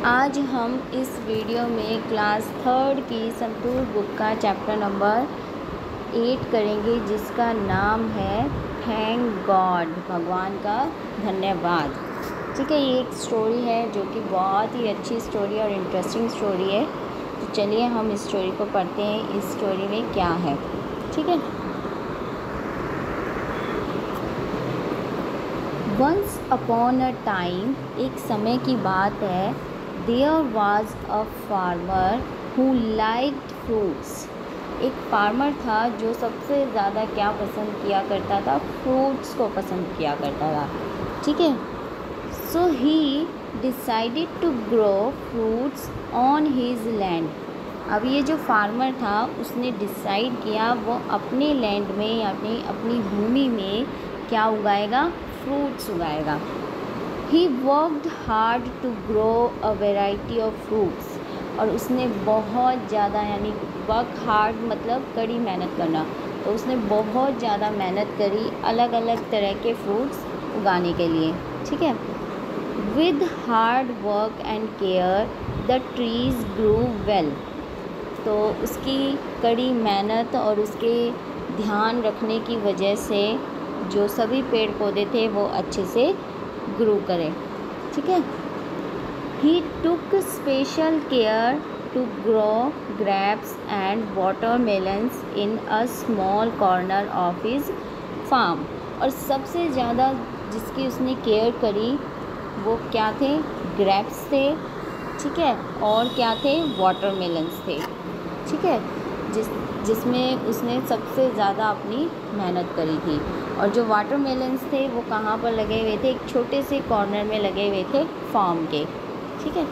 आज हम इस वीडियो में क्लास थर्ड की संतूर बुक का चैप्टर नंबर 8 करेंगे, जिसका नाम है थैंक गॉड, भगवान का धन्यवाद। ठीक है, ये एक स्टोरी है जो कि बहुत ही अच्छी स्टोरी और इंटरेस्टिंग स्टोरी है। तो चलिए हम इस स्टोरी को पढ़ते हैं, इस स्टोरी में क्या है। ठीक है। वंस अपॉन अ टाइम, एक समय की बात है, there was a farmer who liked fruits. एक फार्मर था जो सबसे ज़्यादा क्या पसंद किया करता था, फ्रूट्स को पसंद किया करता था। ठीक है। So he decided to grow fruits on his land. अब ये जो फार्मर था उसने डिसाइड किया वो अपने लैंड में या अपनी भूमि में क्या उगाएगा, फ्रूट्स उगाएगा। He worked hard to grow a variety of fruits, और उसने बहुत ज़्यादा, यानी वर्क हार्ड मतलब कड़ी मेहनत करना, तो उसने बहुत ज़्यादा मेहनत करी अलग अलग तरह के फ्रूट्स उगाने के लिए। ठीक है। With hard work and care the trees grew well. तो उसकी कड़ी मेहनत और उसके ध्यान रखने की वजह से जो सभी पेड़ पौधे थे वो अच्छे से ग्रो करें। ठीक है। He took special care to grow grapes and watermelons in a small corner of his farm. और सबसे ज़्यादा जिसकी उसने केयर करी वो क्या थे, ग्रेप्स थे। ठीक है। और क्या थे, वाटरमेलन्स थे। ठीक है। जिसमें उसने सबसे ज़्यादा अपनी मेहनत करी थी। और जो वाटरमेलन्स थे वो कहाँ पर लगे हुए थे, एक छोटे से कॉर्नर में लगे हुए थे फार्म के। ठीक है।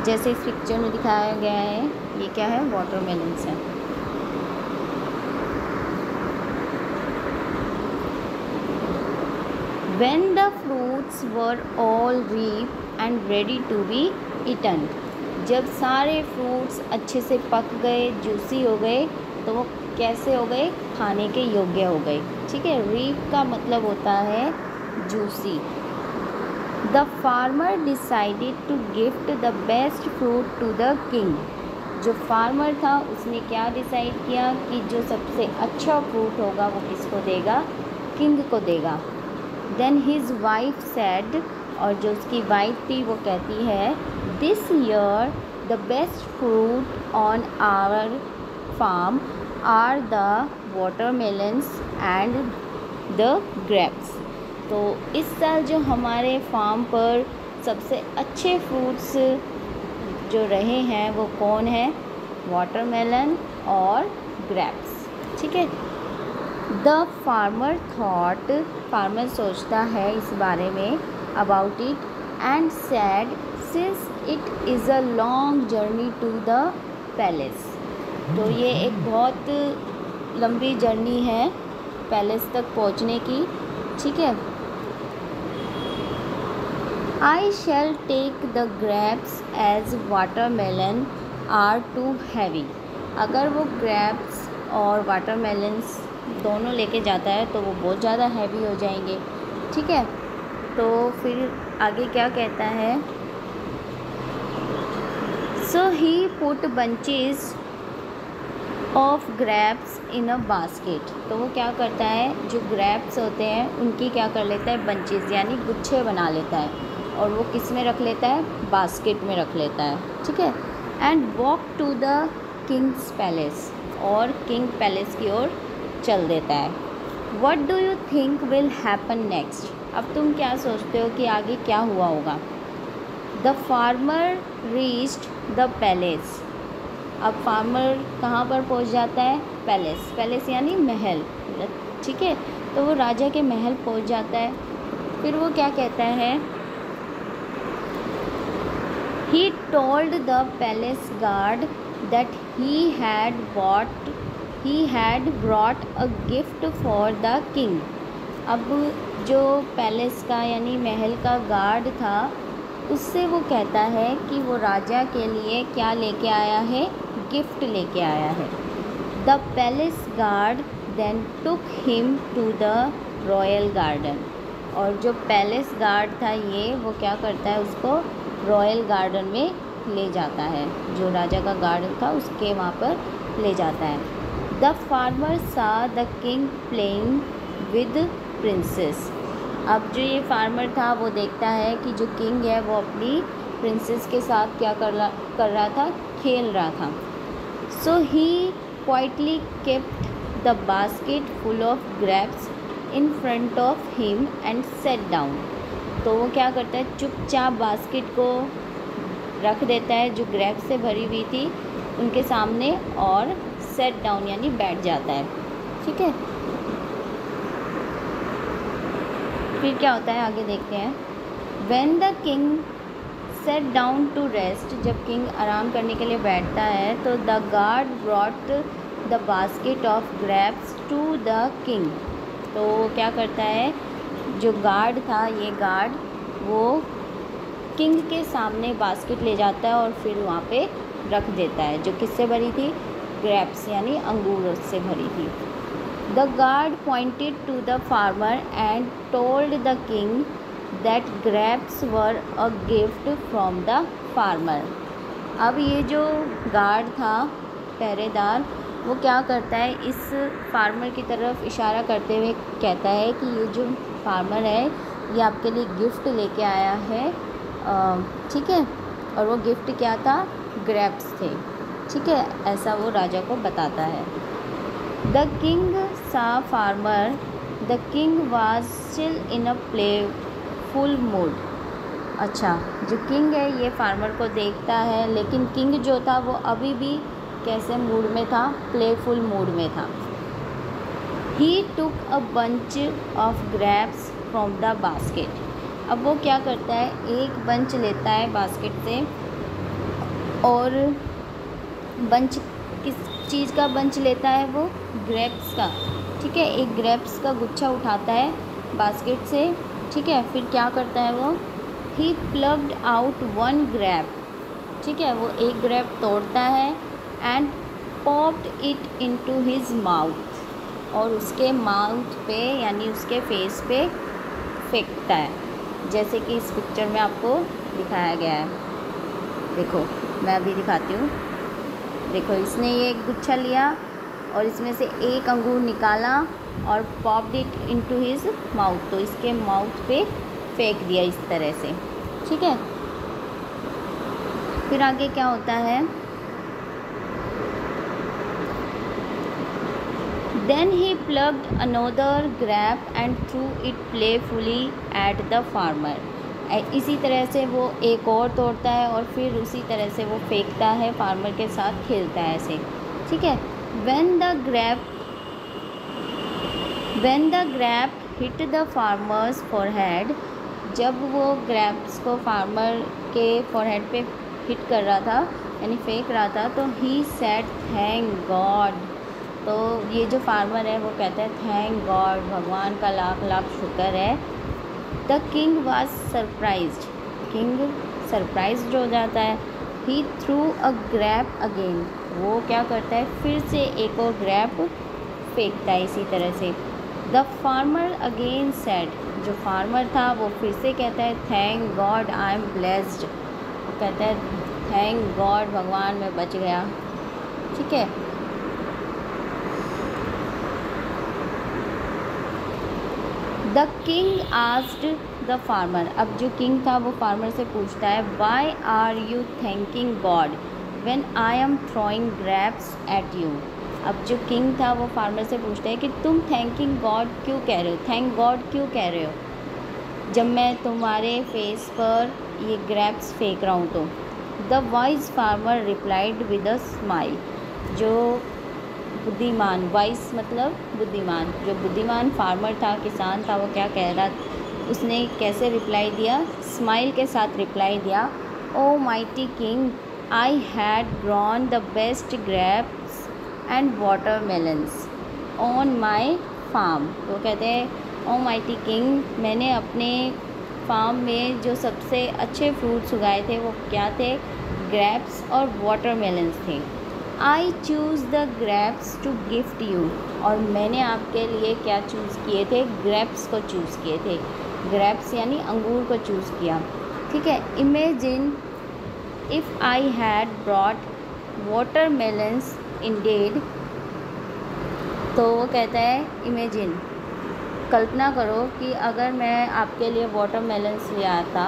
जैसे इस पिक्चर में दिखाया गया है, ये क्या है, वाटरमेलन्स है। When the fruits were all ripe and ready to be eaten, जब सारे फ्रूट्स अच्छे से पक गए, जूसी हो गए, तो वो कैसे हो गए, खाने के योग्य हो गए। ठीक है। रीप का मतलब होता है juicy. The farmer decided to gift the best fruit to the king. जो फार्मर था उसने क्या डिसाइड किया कि जो सबसे अच्छा फ्रूट होगा वो किसको देगा, किंग को देगा। देन हिज वाइफ सेड, और जो उसकी वाइफ थी वो कहती है, this year the best fruit on our farm are the watermelons and the grapes. तो इस साल जो हमारे फार्म पर सबसे अच्छे फ्रूट्स जो रहे हैं वो कौन है, वाटरमेलन और ग्रेप्स। ठीक है। द फार्मर थॉट, फार्मर सोचता है इस बारे में, about it and said, since it is a long journey to the palace. तो ये एक बहुत लंबी जर्नी है पैलेस तक पहुंचने की। ठीक है। I shall take the grapes as watermelon are too heavy. अगर वो ग्रेप्स और वाटरमेलन्स दोनों लेके जाता है तो वो बहुत ज़्यादा हैवी हो जाएंगे। ठीक है। तो फिर आगे क्या कहता है, so he put bunches of grapes in a basket. तो वो क्या करता है, जो ग्रेप्स होते हैं उनकी क्या कर लेता है, बंचेस यानी गुच्छे बना लेता है, और वो किस में रख लेता है, बास्केट में रख लेता है। ठीक है। And walk to the king's palace, और किंग पैलेस की ओर चल देता है। What do you think will happen next. अब तुम क्या सोचते हो कि आगे क्या हुआ होगा। The farmer reached the palace. अब फार्मर कहाँ पर पहुँच जाता है, पैलेस। पैलेस यानी महल। ठीक है। तो वो राजा के महल पहुँच जाता है। फिर वो क्या कहता है, he told the palace guard that he had brought a gift for the king. अब जो पैलेस का यानी महल का गार्ड था उससे वो कहता है कि वो राजा के लिए क्या लेके आया है, गिफ्ट लेके आया है। The palace guard then took him to the royal garden. और जो पैलेस गार्ड था ये वो क्या करता है, उसको रॉयल गार्डन में ले जाता है, जो राजा का गार्डन था उसके वहाँ पर ले जाता है। द फार्मर सा the king playing with princess. अब जो ये फार्मर था वो देखता है कि जो किंग है वो अपनी प्रिंसेस के साथ क्या कर रहा था, खेल रहा था। So he quietly kept the basket full of grapes in front of him and set down. तो वो क्या करता है, चुपचाप बास्केट को रख देता है जो ग्रेप्स से भरी हुई थी उनके सामने, और सेट डाउन यानी बैठ जाता है। ठीक है, फिर क्या होता है आगे देखते हैं। When the king sat down to rest, जब किंग आराम करने के लिए बैठता है तो the guard brought the basket of grapes to the king. तो क्या करता है, जो गार्ड था, ये गार्ड वो किंग के सामने बास्केट ले जाता है और फिर वहाँ पे रख देता है, जो किससे भरी थी, ग्रेप्स यानी अंगूर से भरी थी। The guard pointed to the farmer and told the king that grapes were a gift from the farmer. अब ये जो गार्ड था, पहरेदार, वो क्या करता है, इस फार्मर की तरफ इशारा करते हुए कहता है कि ये जो फार्मर है ये आपके लिए गिफ्ट लेके आया है। ठीक है, और वो गिफ्ट क्या था, ग्रेप्स थे। ठीक है, ऐसा वो राजा को बताता है। द किंग सा farmer, the king was still in a playful mood. अच्छा, जो किंग है ये फार्मर को देखता है, लेकिन किंग जो था वो अभी भी कैसे मूड में था, प्लेफुल मूड में था। He took a bunch of grapes from the basket. अब वो क्या करता है, एक बंच लेता है बास्केट से, और बंच किस चीज़ का बंच लेता है वो, ग्रेप्स का। ठीक है, एक ग्रेप्स का गुच्छा उठाता है बास्केट से। ठीक है, फिर क्या करता है वो, ही प्लग्ड आउट वन ग्रेप। ठीक है, वो एक ग्रेप तोड़ता है and popped it into his mouth, और उसके माउथ पे यानी उसके फेस पे फेंकता है, जैसे कि इस पिक्चर में आपको दिखाया गया है। देखो, मैं अभी दिखाती हूँ। देखो, इसने ये एक गुच्छा लिया और इसमें से एक अंगूर निकाला और popped it into his mouth, तो इसके माउथ पे फेंक दिया इस तरह से। ठीक है, फिर आगे क्या होता है, Then he plucked another grape and threw it playfully at the farmer. इसी तरह से वो एक और तोड़ता है और फिर उसी तरह से वो फेंकता है, फार्मर के साथ खेलता है ऐसे। ठीक है, when the grape hit the farmer's forehead, जब वो ग्रेप्स को फार्मर के फोरहेड पे हिट कर रहा था यानी फेंक रहा था, तो he said thank God। तो ये जो फार्मर है वो कहता है थैंक गॉड, भगवान का लाख लाख शुक्र है। The king was surprised, king surprised हो जाता है। ही थ्रू अ ग्रैप अगेन, वो क्या करता है, फिर से एक और ग्रैप फेंकता है इसी तरह से। द फार्मर अगेन सेड, जो फार्मर था वो फिर से कहता है thank God I am blessed, कहता है थैंक गॉड, भगवान मैं बच गया। ठीक है, the king asked the farmer, अब जो किंग था वो फार्मर से पूछता है why are you thanking God when I am throwing grapes at you. अब जो किंग था वो फार्मर से पूछता है कि तुम थैंकिंग गॉड क्यों कह रहे हो, थैंक गॉड क्यों कह रहे हो जब मैं तुम्हारे फेस पर ये ग्रेप्स फेंक रहा हूँ तो। The wise farmer replied with a smile, जो बुद्धिमान, वाइस मतलब बुद्धिमान, जो बुद्धिमान फार्मर था, किसान था, वो क्या कह रहा, उसने कैसे रिप्लाई दिया, स्माइल के साथ रिप्लाई दिया, O mighty king I had grown the best grapes and watermelons on my farm. तो कहते हैं ओ माइटी किंग, मैंने अपने फार्म में जो सबसे अच्छे फ्रूट्स उगाए थे वो क्या थे, ग्रेप्स और वाटरमेलन्स थे। I choose the grapes to gift you, और मैंने आपके लिए क्या चूज़ किए थे, ग्रेप्स को चूज़ किए थे। ग्रेप्स यानी अंगूर को चूज़ किया। ठीक है, imagine if I had brought watermelons ended. तो वो कहता है इमेजिन, कल्पना करो कि अगर मैं आपके लिए वाटरमेलन्स ले आता,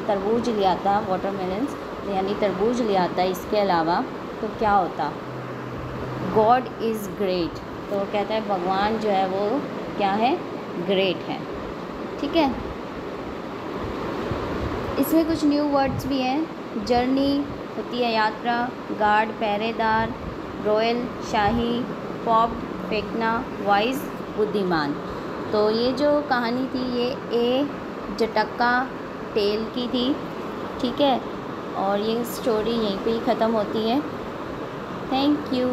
तरबूज ले आता, वाटरमेलन्स यानी तरबूज ले आता इसके अलावा, तो क्या होता। गॉड इज़ ग्रेट, तो वो कहता है भगवान जो है वो क्या है, ग्रेट है। ठीक है, इसमें कुछ न्यू वर्ड्स भी हैं। जर्नी होती है यात्रा, गार्ड पहरेदार, रॉयल शाही, पॉप्ड फेंकना, वाइज बुद्धिमान। तो ये जो कहानी थी ये ए जटक्का टेल की थी। ठीक है, और ये स्टोरी यहीं पे ही ख़त्म होती है। Thank you.